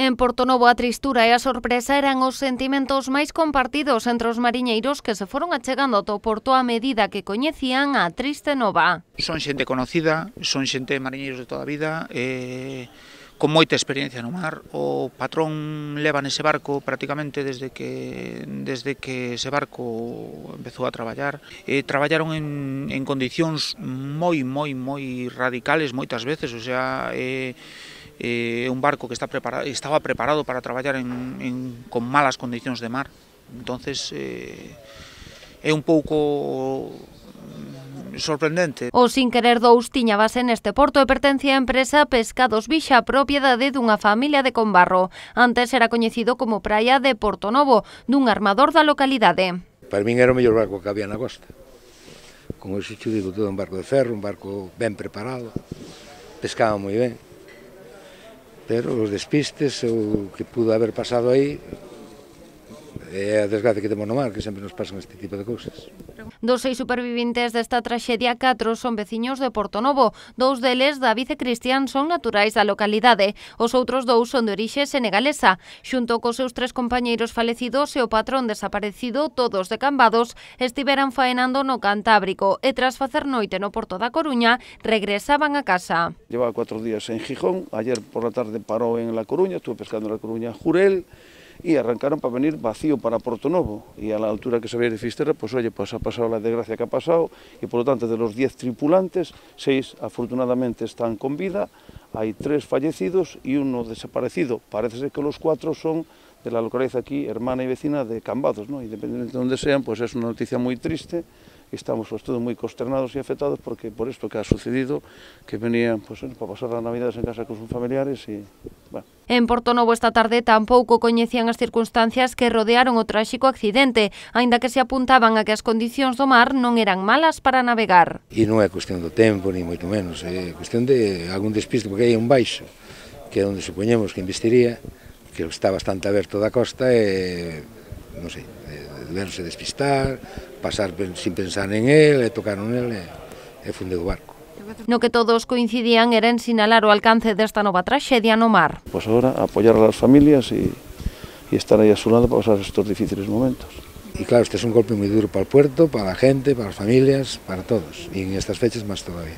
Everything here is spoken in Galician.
En Portonovo a tristura e a sorpresa eran os sentimentos máis compartidos entre os mariñeiros que se foron achegando ao porto a medida que coñecían a triste nova. Son xente conocida, son xente mariñeiros de toda a vida, con moita experiencia no mar. O patrón leva nese barco prácticamente desde que ese barco empezou a traballar. Traballaron en condicións moi radicales moitas veces, o sea, un barco que estaba preparado para traballar con malas condicións de mar. Entonces é un pouco sorprendente. O Sin Querer 2 tiña base neste porto e pertencía á empresa Pescados Vixa, propiedade dunha familia de Combarro. Antes era coñecido como Praia de Portonovo, dun armador da localidade. Para min era o mellor barco que había na costa. Con ese xo digo, todo un barco de ferro, un barco ben preparado, pescaba moi ben. Pero os despistes, o que pudo haber pasado aí, é a desgracia que temos no mar, que sempre nos pasan este tipo de cousas. Dos 6 superviventes desta traxedia, 4 son veciños de Portonovo. 2 deles, David e Cristian, son naturais da localidade. Os outros 2 son de orixe senegalesa. Xunto cos seus 3 compañeiros falecidos e o patrón desaparecido, todos de Cambados, estiveran faenando no Cantábrico e tras facer noite no porto da Coruña, regresaban a casa. Llevaba 4 días en Gijón, ayer por la tarde paró en La Coruña, estuve pescando en La Coruña Jurel, y arrancaron para venir vacío para Portonovo, y a la altura que se veía de Fisterra, pues oye, pues ha pasado la desgracia que ha pasado, y por lo tanto de los 10 tripulantes, 6 afortunadamente están con vida, hay 3 fallecidos y 1 desaparecido. Parece ser que los 4 son de la localidad aquí, hermana y vecina de Cambados, ¿no? Independientemente de donde sean, pues es una noticia muy triste. Estamos pues, todos muy consternados y afectados porque por esto que ha sucedido, que venían pues, para pasar las navidades en casa con sus familiares y bueno. En Portonovo esta tarde tampouco coñecían as circunstancias que rodearon o tráxico accidente, aínda que se apuntaban a que as condicións do mar non eran malas para navegar. E non é cuestión do tempo, ni moito menos, é cuestión de algún despiste, porque hai un baixo, que é onde supoñemos que investiría, que está bastante aberto da costa e, non sei, deberse despistar, pasar sin pensar en él, e tocaron nel e fundeu o barco. No que todos coincidían era en sinalar o alcance desta nova traxedia no mar. Pues ahora apoyar a las familias y estar ahí a su lado para pasar estos difíciles momentos. Y claro, este es un golpe muy duro para el puerto, para la gente, para las familias, para todos, y en estas fechas más todavía.